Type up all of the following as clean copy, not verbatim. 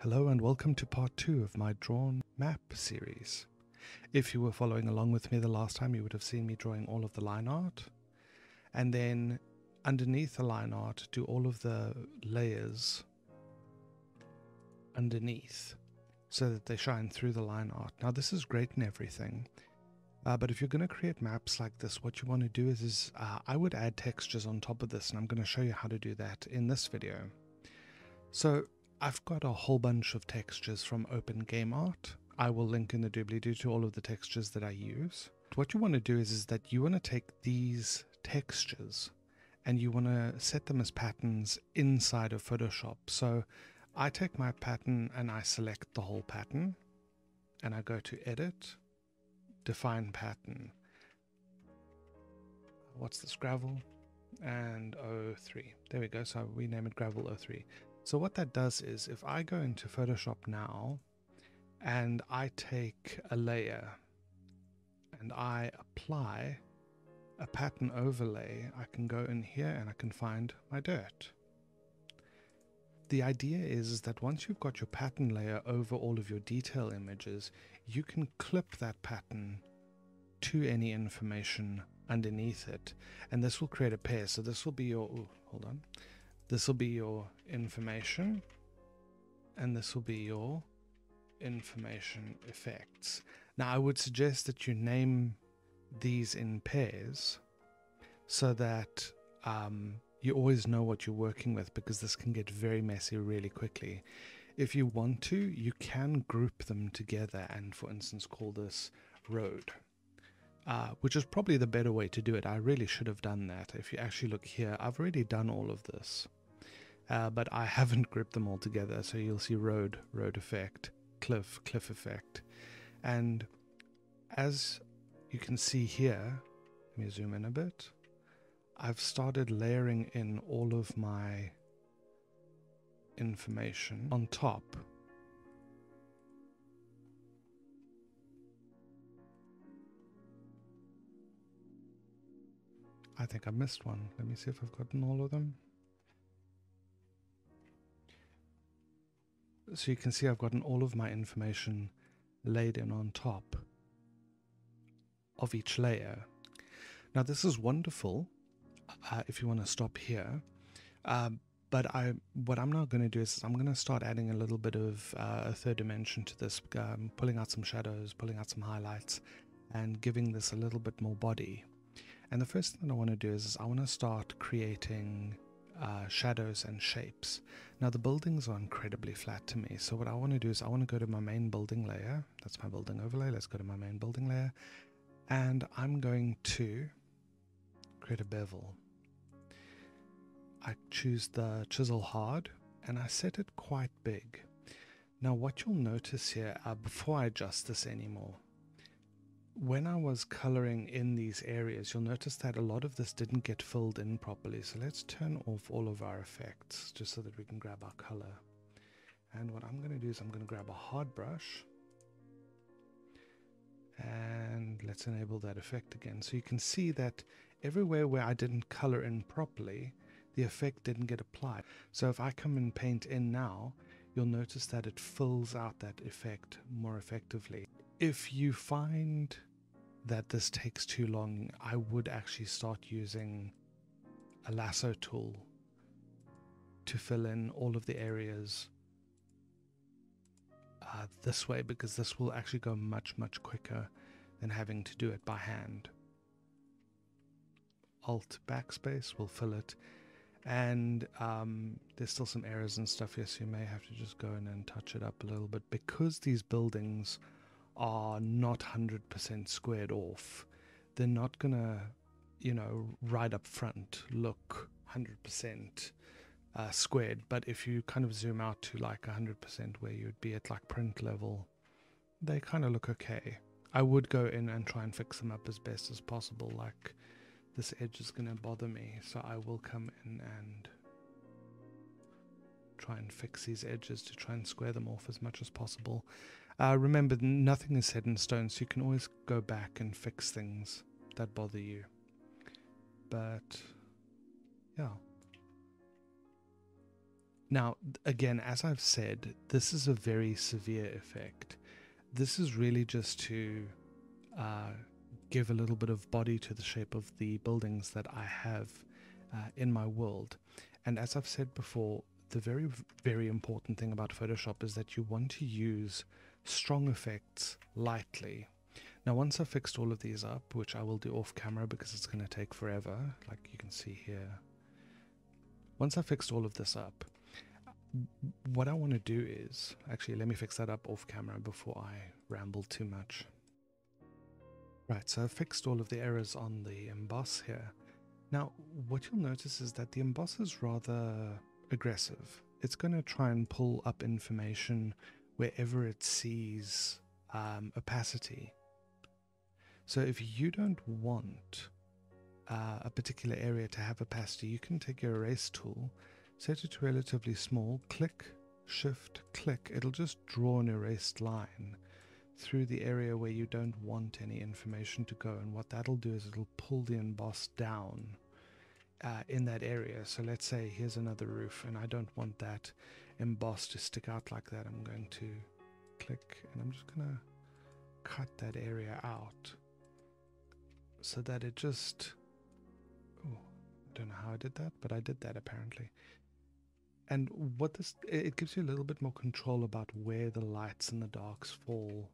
Hello and welcome to part 2 of my drawn map series. If you were following along with me the last time, you would have seen me drawing all of the line art, and then underneath the line art do all of the layers underneath so that they shine through the line art. Now this is great and everything, but if you're going to create maps like this, what you want to do is I would add textures on top of this, and I'm going to show you how to do that in this video. So I've got a whole bunch of textures from OpenGameArt. I will link in the doobly-doo to all of the textures that I use. What you want to do is that you want to take these textures and you want to set them as patterns inside of Photoshop. So I take my pattern and I select the whole pattern and I go to Edit, Define Pattern. What's this? Gravel and 03. There we go. So we name it Gravel 03. So what that does is if I go into Photoshop now and I take a layer and I apply a pattern overlay, I can go in here and I can find my dirt. The idea is that once you've got your pattern layer over all of your detail images, you can clip that pattern to any information underneath it, and this will create a pair. So this will be your, hold on. This will be your information, and this will be your information effects. Now, I would suggest that you name these in pairs so that you always know what you're working with, because this can get very messy really quickly. If you want to, you can group them together and, for instance, call this road. Which is probably the better way to do it. I really should have done that. If you actually look here, I've already done all of this. But I haven't grouped them all together. So you'll see road effect, cliff effect. And as you can see here, let me zoom in a bit. I've started layering in all of my information on top. I think I missed one. Let me see if I've gotten all of them. So you can see I've gotten all of my information laid in on top of each layer. Now this is wonderful if you want to stop here. But what I'm now going to do is I'm going to start adding a little bit of a third dimension to this, pulling out some shadows, pulling out some highlights, and giving this a little bit more body. And the first thing that I want to do is I want to start creating shadows and shapes. Now the buildings are incredibly flat to me, so what I want to do is I want to go to my main building layer. That's my building overlay. Let's go to my main building layer, and I'm going to create a bevel. I choose the chisel hard and I set it quite big. Now what you'll notice here, before I adjust this anymore, when I was coloring in these areas, you'll notice that a lot of this didn't get filled in properly. So let's turn off all of our effects just so that we can grab our color. And what I'm going to do is I'm going to grab a hard brush and let's enable that effect again. So you can see that everywhere where I didn't color in properly, the effect didn't get applied. So if I come and paint in now, you'll notice that it fills out that effect more effectively. If you find that this takes too long, I would actually start using a lasso tool to fill in all of the areas this way, because this will actually go much quicker than having to do it by hand. Alt backspace will fill it. And there's still some errors and stuff here, so you may have to just go in and touch it up a little bit, because these buildings are not 100% squared off. They're not gonna, you know, right up front look 100% squared, but if you kind of zoom out to like 100% where you'd be at like print level, they kind of look okay. I would go in and try and fix them up as best as possible. Like, this edge is going to bother me, so I will come in and try and fix these edges to try and square them off as much as possible. Remember, nothing is set in stone, so you can always go back and fix things that bother you. But yeah. Now, again, as I've said, this is a very severe effect. This is really just to uh, give a little bit of body to the shape of the buildings that I have in my world. And as I've said before, the very, very important thing about Photoshop is that you want to use strong effects lightly. Now, once I've fixed all of these up, which I will do off camera because it's going to take forever, like you can see here. Once I've fixed all of this up, what I want to do is, actually, let me fix that up off camera before I ramble too much. Right, so I've fixed all of the errors on the emboss here. Now, what you'll notice is that the emboss is rather aggressive. It's going to try and pull up information wherever it sees opacity. So if you don't want a particular area to have opacity, you can take your erase tool, set it to relatively small, click, shift, click. It'll just draw an erased line through the area where you don't want any information to go, and what that'll do is it'll pull the emboss down in that area. So let's say here's another roof and I don't want that emboss to stick out like that. I'm going to click and I'm just going to cut that area out so that it just, oh, I don't know how I did that, but I did that apparently. And what this, it gives you a little bit more control about where the lights and the darks fall.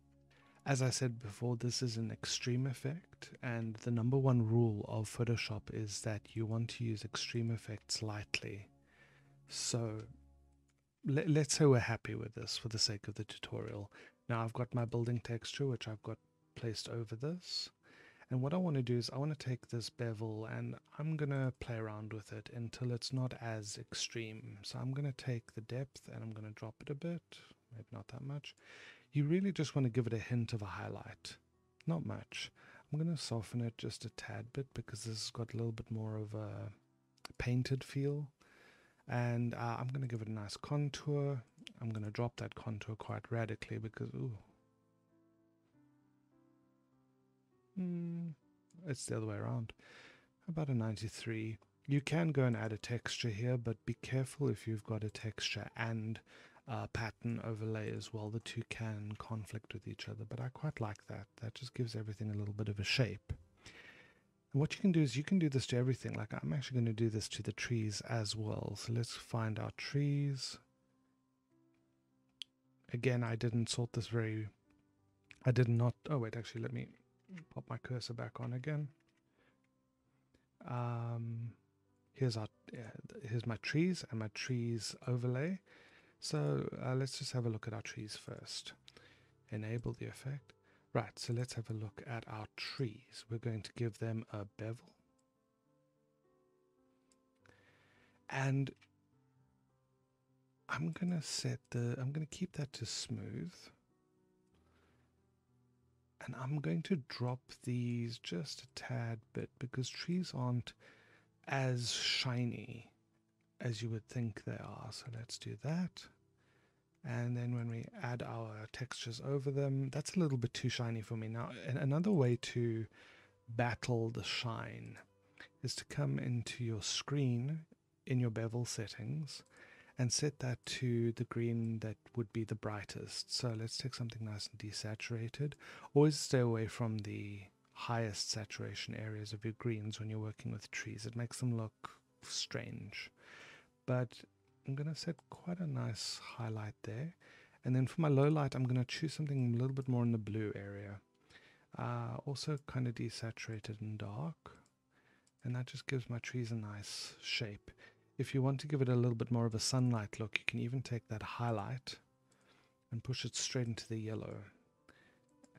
As I said before, this is an extreme effect, and the number one rule of Photoshop is that you want to use extreme effects lightly. So let's say we're happy with this for the sake of the tutorial. Now I've got my building texture, which I've got placed over this. And what I want to do is I want to take this bevel and I'm going to play around with it until it's not as extreme. So I'm going to take the depth and I'm going to drop it a bit, maybe not that much. You really just want to give it a hint of a highlight, not much. I'm going to soften it just a tad bit because this has got a little bit more of a painted feel. And I'm going to give it a nice contour. I'm going to drop that contour quite radically because, ooh. It's the other way around. About a 93. You can go and add a texture here, but be careful if you've got a texture and pattern overlay as well. The two can conflict with each other, but I quite like that. That just gives everything a little bit of a shape. And what you can do is you can do this to everything. Like I'm actually going to do this to the trees as well. So let's find our trees. Again, I didn't sort this I did not, oh wait, actually let me pop my cursor back on again. Here's my trees and my trees overlay. So let's just have a look at our trees first. Enable the effect. Right, so let's have a look at our trees. We're going to give them a bevel. And I'm going to keep that to smooth. And I'm going to drop these just a tad bit because trees aren't as shiny as you would think they are. So let's do that. And then when we add our textures over them, that's a little bit too shiny for me. Now, another way to battle the shine is to come into your screen in your bevel settings and set that to the green that would be the brightest. So let's take something nice and desaturated. Always stay away from the highest saturation areas of your greens when you're working with trees. It makes them look strange. But I'm going to set quite a nice highlight there. And then for my low light, I'm going to choose something a little bit more in the blue area. Also kind of desaturated and dark. And that just gives my trees a nice shape. If you want to give it a little bit more of a sunlight look, you can even take that highlight and push it straight into the yellow.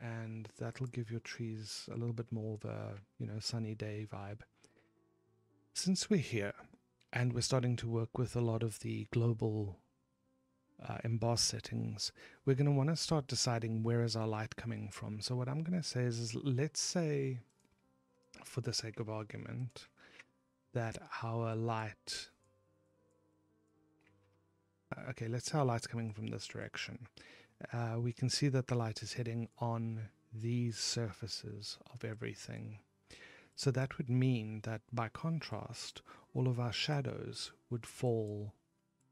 And that'll give your trees a little bit more of a, sunny day vibe. Since we're here and we're starting to work with a lot of the global emboss settings, we're going to want to start deciding where is our light coming from. So what I'm going to say is let's say, for the sake of argument, that our light... Okay, let's say our light's coming from this direction. We can see that the light is hitting on these surfaces of everything. So that would mean that by contrast, all of our shadows would fall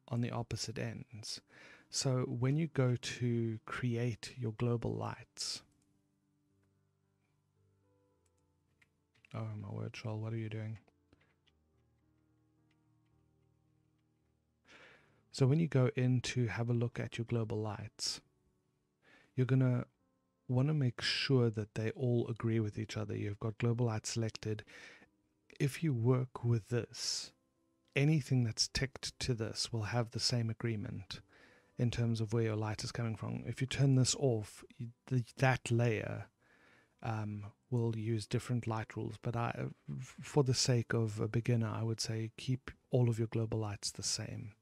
on the opposite ends. So when you go to create your global lights, oh my word, Troll, what are you doing? So when you go in to have a look at your global lights, you're going to want to make sure that they all agree with each other. You've got global light selected. If you work with this, anything that's ticked to this will have the same agreement in terms of where your light is coming from. If you turn this off, that layer will use different light rules. But for the sake of a beginner, I would say keep all of your global lights the same.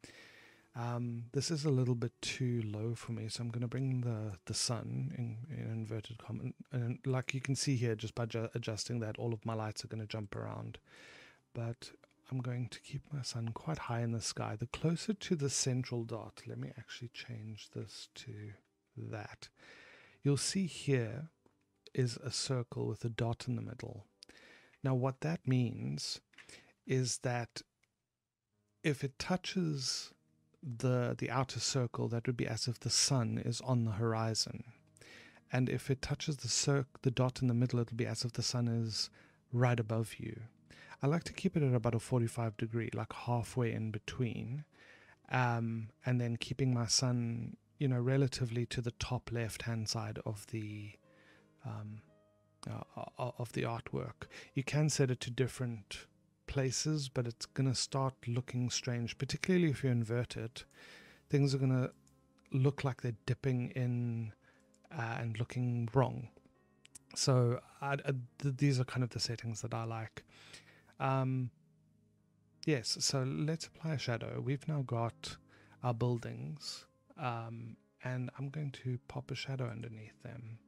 This is a little bit too low for me, so I'm going to bring the sun in inverted commas. And like you can see here, just by adjusting that, all of my lights are going to jump around. But I'm going to keep my sun quite high in the sky. The closer to the central dot, let me actually change this to that. You'll see here is a circle with a dot in the middle. Now what that means is that if it touches the outer circle, that would be as if the sun is on the horizon. And if it touches the dot in the middle, it'll be as if the sun is right above you. I like to keep it at about a 45 degree, like halfway in between, and then keeping my sun, relatively to the top left-hand side of the artwork. You can set it to different places, but it's going to start looking strange, particularly if you invert it. Things are going to look like they're dipping in and looking wrong. So these are kind of the settings that I like. Yes, so let's apply a shadow. We've now got our buildings, and I'm going to pop a shadow underneath them.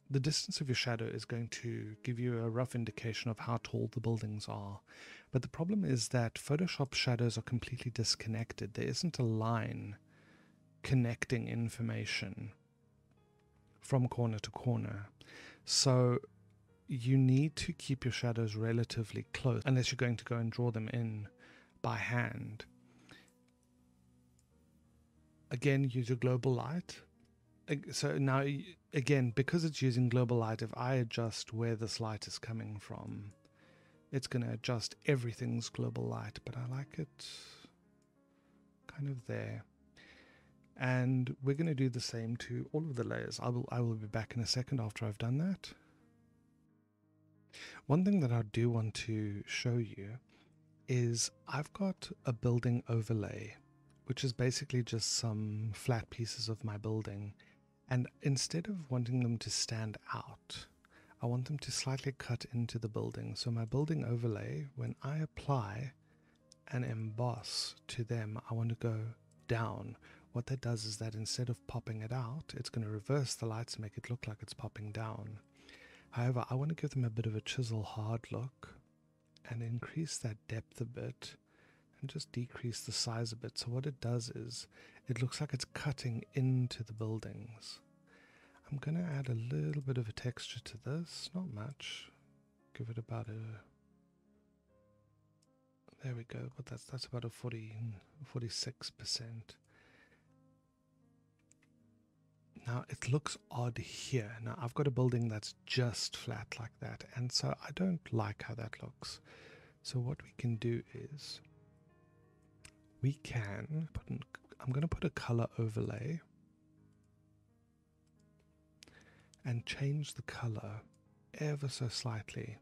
The distance of your shadow is going to give you a rough indication of how tall the buildings are. But the problem is that Photoshop shadows are completely disconnected. There isn't a line connecting information from corner to corner. So you need to keep your shadows relatively close unless you're going to go and draw them in by hand. Again, use your global light. So now, again, because it's using global light, if I adjust where this light is coming from, it's going to adjust everything's global light, but I like it kind of there. And we're going to do the same to all of the layers. I will be back in a second after I've done that. One thing that I do want to show you is I've got a building overlay, which is basically just some flat pieces of my building. And instead of wanting them to stand out, I want them to slightly cut into the building. So my building overlay, when I apply and emboss to them, I want to go down. What that does is that instead of popping it out, it's going to reverse the lights and make it look like it's popping down. However, I want to give them a bit of a chisel hard look and increase that depth a bit and just decrease the size a bit. So what it does is it looks like it's cutting into the buildings. I'm going to add a little bit of a texture to this, not much. Give it about a, there we go, but that's about a 46%. Now it looks odd here. Now I've got a building that's just flat like that, and so I don't like how that looks. So what we can do is we can put I'm going to put a color overlay and change the color ever so slightly,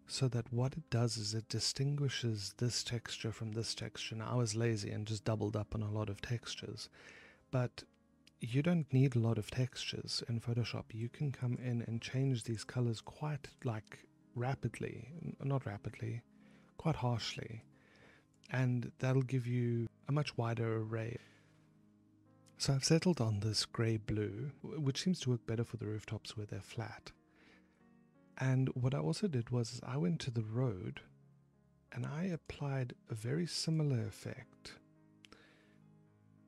so that what it does is it distinguishes this texture from this texture. Now I was lazy and just doubled up on a lot of textures, but you don't need a lot of textures in Photoshop. You can come in and change these colors quite rapidly, not rapidly, quite harshly, and that'll give you a much wider array. So I've settled on this grey blue, which seems to work better for the rooftops where they're flat. And what I also did was I went to the road and I applied a very similar effect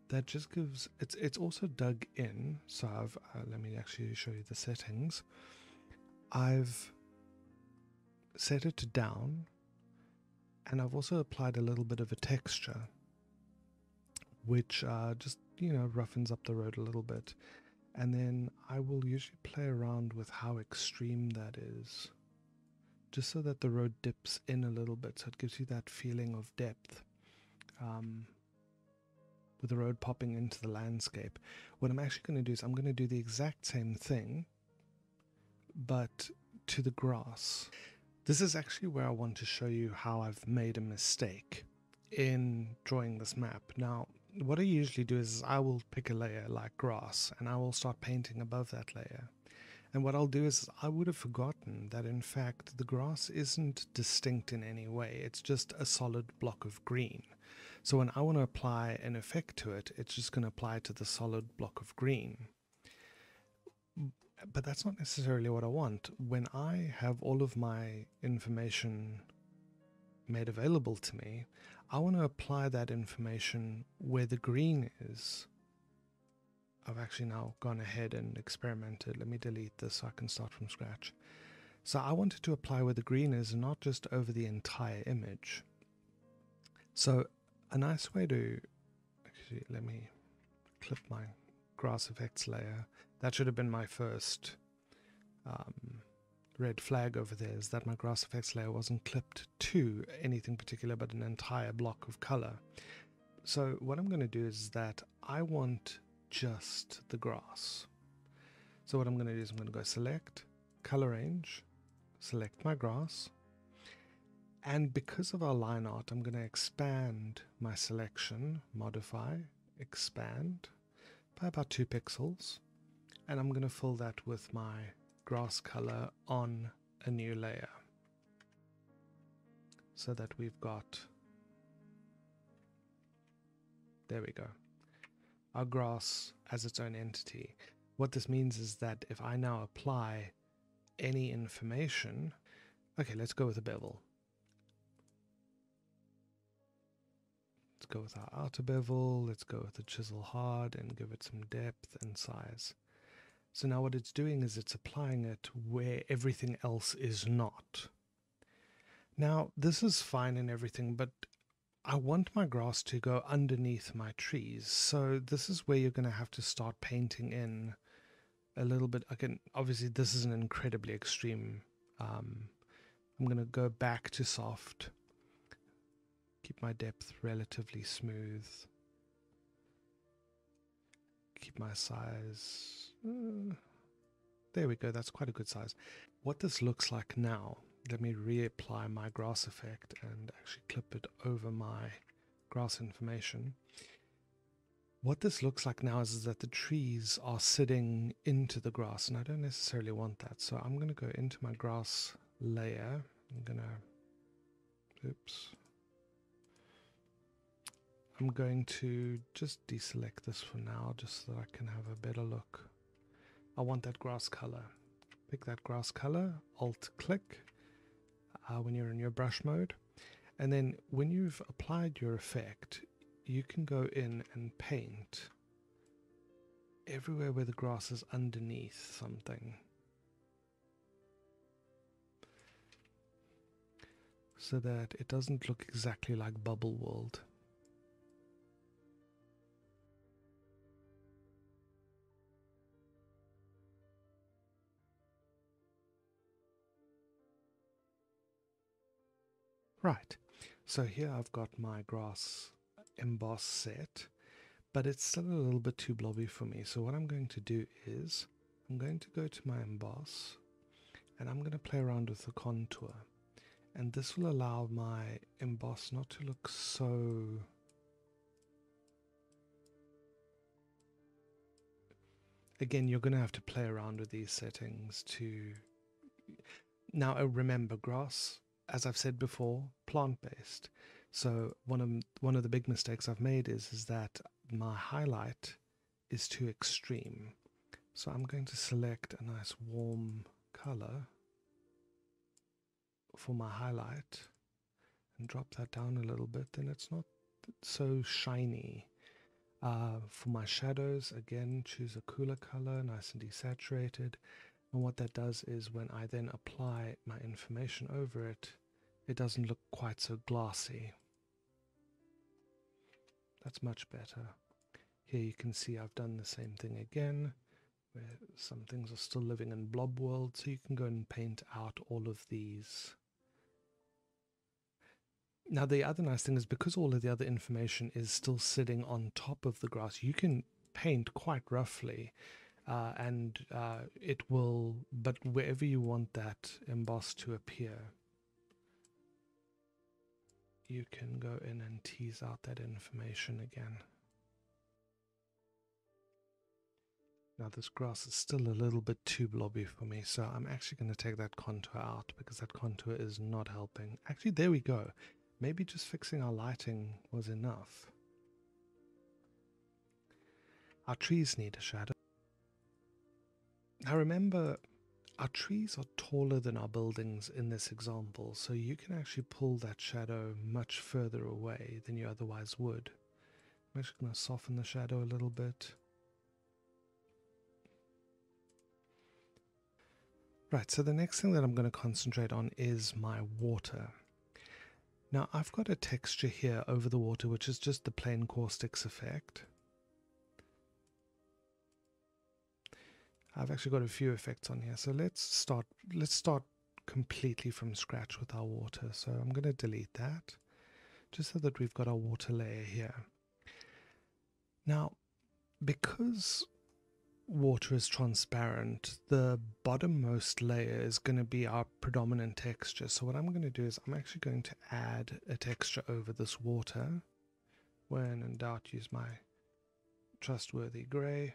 that just gives, it's also dug in. So I've, let me actually show you the settings. I've set it to down, And I've also applied a little bit of a texture, which just, roughens up the road a little bit. And then I will usually play around with how extreme that is, just so that the road dips in a little bit, so it gives you that feeling of depth. With the road popping into the landscape. What I'm actually going to do is I'm going to do the exact same thing, but to the grass. This is actually where I want to show you how I've made a mistake in drawing this map. Now, what I usually do is I will pick a layer like grass and I will start painting above that layer. And what I'll do is I would have forgotten that in fact the grass isn't distinct in any way. It's just a solid block of green. So when I want to apply an effect to it, it's just going to apply to the solid block of green. But that's not necessarily what I want. When I have all of my information made available to me, I want to apply that information where the green is. I've actually now gone ahead and experimented. Let me delete this so I can start from scratch. So I wanted to apply where the green is, not just over the entire image. So a nice way to, actually, let me clip my grass effects layer. That should have been my first red flag over there, is that my grass effects layer wasn't clipped to anything particular but an entire block of color. So what I'm going to do is that I want just the grass. So what I'm going to do is I'm going to go select, color range, select my grass, and because of our line art, I'm going to expand my selection, modify, expand by about 2 pixels, and I'm going to fill that with my grass color on a new layer so that we've got, there we go, our grass as its own entity. What this means is that if I now apply any information, okay, let's go with a bevel. Let's go with our outer bevel, let's go with the chisel hard and give it some depth and size. So now what it's doing is it's applying it where everything else is not. Now this is fine and everything, but I want my grass to go underneath my trees. So this is where you're going to have to start painting in a little bit. Again, obviously this is an incredibly extreme. I'm going to go back to soft. Keep my depth relatively smooth. Keep my size. There we go, that's quite a good size. What this looks like now, let me reapply my grass effect and actually clip it over my grass information. What this looks like now is that the trees are sitting into the grass, and I don't necessarily want that. So I'm going to go into my grass layer. I'm going to just deselect this for now, just so that I can have a better look. I want that grass color. Pick that grass color, Alt click when you're in your brush mode. And then when you've applied your effect, you can go in and paint everywhere where the grass is underneath something. So that it doesn't look exactly like Bubble World. Right, so here I've got my grass emboss set, but it's still a little bit too blobby for me. So what I'm going to do is I'm going to go to my emboss and I'm going to play around with the contour. And this will allow my emboss not to look so... Again, you're going to have to play around with these settings to... Now remember, grass, as I've said before, plant-based. So one of the big mistakes I've made is that my highlight is too extreme. So I'm going to select a nice warm color for my highlight and drop that down a little bit, then it's not so shiny. For my shadows, again, choose a cooler color, nice and desaturated. And what that does is when I then apply my information over it, it doesn't look quite so glassy. That's much better. Here you can see I've done the same thing again, where some things are still living in blob world, so you can go and paint out all of these. Now the other nice thing is, because all of the other information is still sitting on top of the grass, you can paint quite roughly, and it will, but wherever you want that emboss to appear, you can go in and tease out that information again. Now this grass is still a little bit too blobby for me, so I'm actually going to take that contour out, because that contour is not helping. Actually, there we go. Maybe just fixing our lighting was enough. Our trees need a shadow. Now remember, our trees are taller than our buildings in this example, so you can actually pull that shadow much further away than you otherwise would. I'm actually going to soften the shadow a little bit. Right, so the next thing that I'm going to concentrate on is my water. Now I've got a texture here over the water, which is just the plain caustics effect. I've actually got a few effects on here, so let's start completely from scratch with our water. So I'm going to delete that, just so that we've got our water layer here. Now, because water is transparent, the bottommost layer is going to be our predominant texture. So what I'm going to do is I'm actually going to add a texture over this water. When in doubt, use my trustworthy gray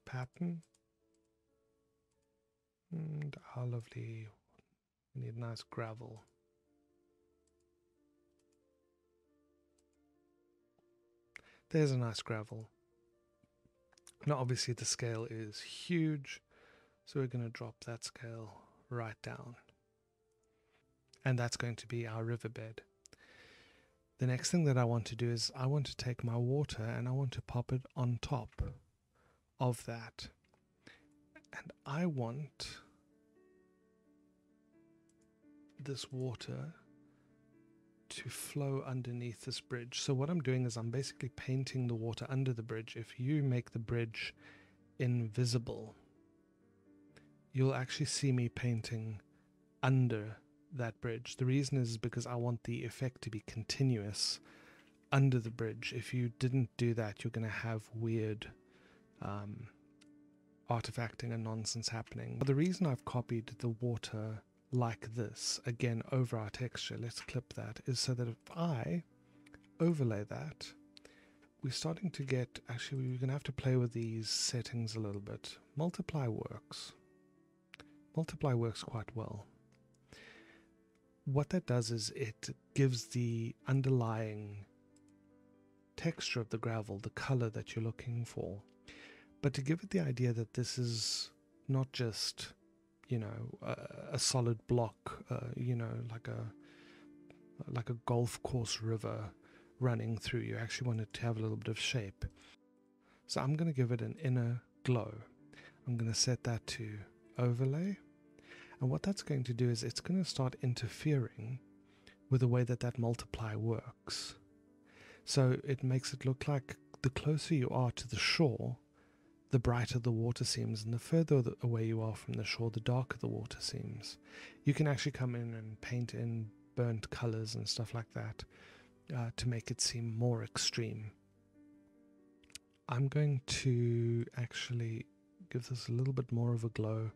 pattern. And our lovely, we need nice gravel. There's a nice gravel. Now obviously the scale is huge, so we're going to drop that scale right down. And that's going to be our riverbed. The next thing that I want to do is I want to take my water and I want to pop it on top of that. And I want this water to flow underneath this bridge. So what I'm doing is I'm basically painting the water under the bridge. If you make the bridge invisible, you'll actually see me painting under that bridge. The reason is because I want the effect to be continuous under the bridge. If you didn't do that, you're going to have weird artifacting and nonsense happening. But the reason I've copied the water like this again over our texture, let's clip that, is so that if I overlay that, we're starting to get, actually we're going to have to play with these settings a little bit. Multiply works quite well. What that does is it gives the underlying texture of the gravel the color that you're looking for, but to give it the idea that this is not just, you know, a solid block, you know, like a golf course river running through. You actually want it to have a little bit of shape. So I'm going to give it an inner glow. I'm going to set that to overlay. And what that's going to do is it's going to start interfering with the way that that multiply works. So it makes it look like the closer you are to the shore, the brighter the water seems, and the further away you are from the shore, the darker the water seems. You can actually come in and paint in burnt colors and stuff like that to make it seem more extreme. I'm going to actually give this a little bit more of a glow.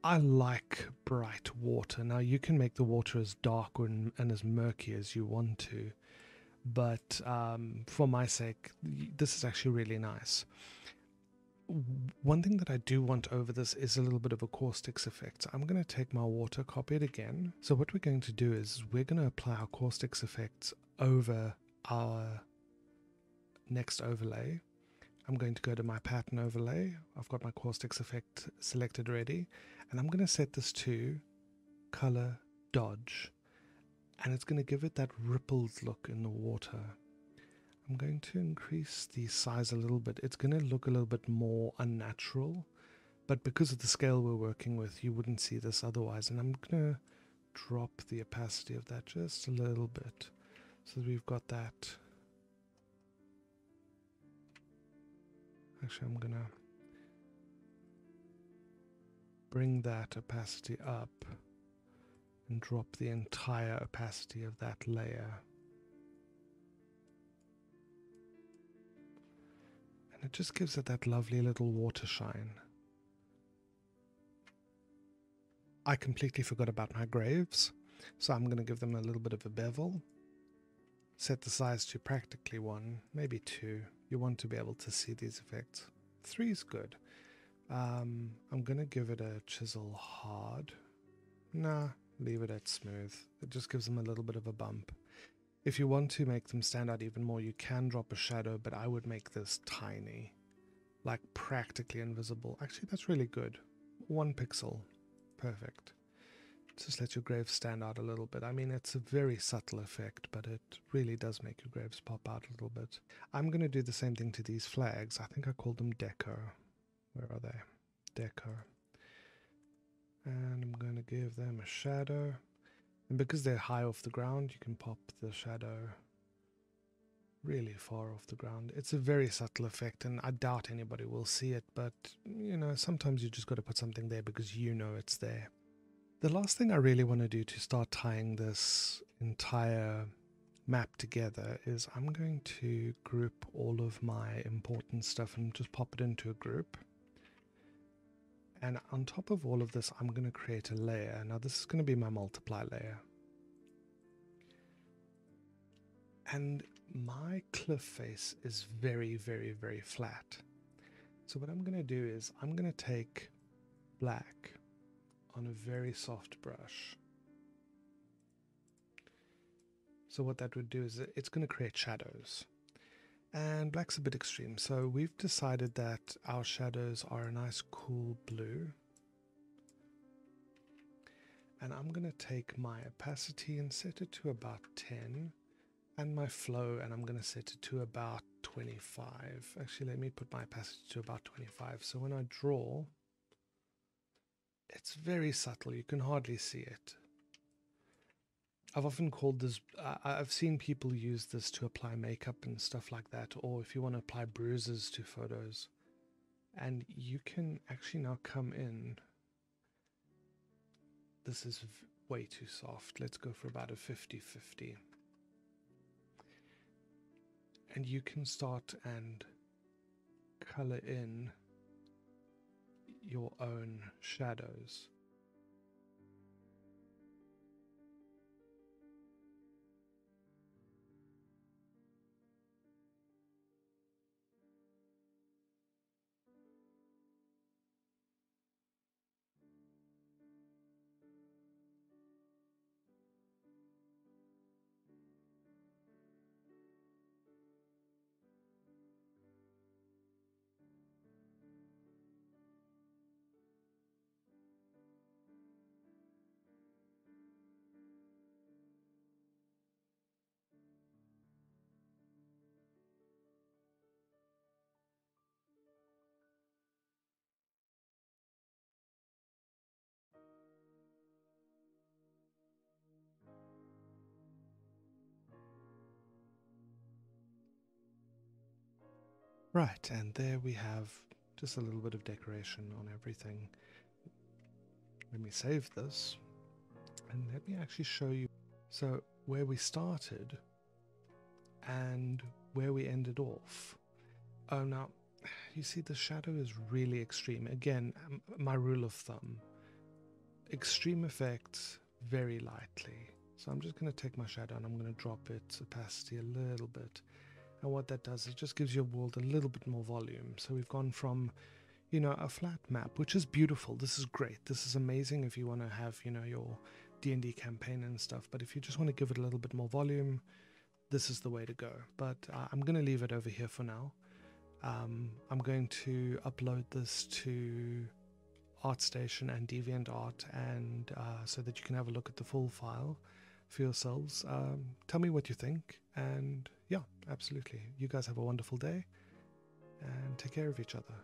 I like bright water. Now you can make the water as dark and as murky as you want to, but for my sake, this is actually really nice. One thing that I do want over this is a little bit of a caustics effect. So I'm going to take my water, copy it again. So what we're going to do is we're going to apply our caustics effects over our next overlay. I'm going to go to my pattern overlay. I've got my caustics effect selected already, and I'm going to set this to color dodge, and it's going to give it that rippled look in the water. I'm going to increase the size a little bit. It's going to look a little bit more unnatural, but because of the scale we're working with, you wouldn't see this otherwise. And I'm going to drop the opacity of that just a little bit so that we've got that. Actually, I'm gonna bring that opacity up and drop the entire opacity of that layer. And it just gives it that lovely little water shine. I completely forgot about my graves, so I'm going to give them a little bit of a bevel. Set the size to practically 1, maybe 2. You want to be able to see these effects. 3 is good. I'm going to give it a chisel hard. Nah, leave it at smooth. It just gives them a little bit of a bump. If you want to make them stand out even more, you can drop a shadow, but I would make this tiny. Like practically invisible. Actually, that's really good. 1 pixel. Perfect. Just let your graves stand out a little bit. I mean, it's a very subtle effect, but it really does make your graves pop out a little bit. I'm going to do the same thing to these flags. I think I called them deco. Where are they? Deco. And I'm going to give them a shadow. And because they're high off the ground, you can pop the shadow really far off the ground. It's a very subtle effect, and I doubt anybody will see it, but, you know, sometimes you just got to put something there because you know it's there. The last thing I really want to do to start tying this entire map together is I'm going to group all of my important stuff and just pop it into a group. And on top of all of this, I'm going to create a layer. Now this is going to be my multiply layer. And my cliff face is very, very, very flat. So what I'm going to do is I'm going to take black on a very soft brush. So what that would do is it's going to create shadows. And black's a bit extreme, so we've decided that our shadows are a nice cool blue. And I'm going to take my opacity and set it to about 10. And my flow, and I'm going to set it to about 25. Actually, let me put my opacity to about 25. So when I draw, it's very subtle. You can hardly see it. I've often called this, I've seen people use this to apply makeup and stuff like that, or if you want to apply bruises to photos. And you can actually now come in. This is way too soft. Let's go for about a 50-50. And you can start and color in your own shadows. Right, and there we have just a little bit of decoration on everything. Let me save this, and let me actually show you. So where we started and where we ended off. Oh, now, you see the shadow is really extreme. Again, my rule of thumb. Extreme effects very lightly. So I'm just going to take my shadow and I'm going to drop its opacity a little bit. And what that does is just gives your world a little bit more volume. So we've gone from, you know, a flat map, which is beautiful. This is great. This is amazing if you want to have, you know, your D&D campaign and stuff. But if you just want to give it a little bit more volume, this is the way to go. But I'm going to leave it over here for now. I'm going to upload this to ArtStation and DeviantArt, and so that you can have a look at the full file for yourselves. Tell me what you think, and yeah, absolutely. You guys have a wonderful day, and take care of each other.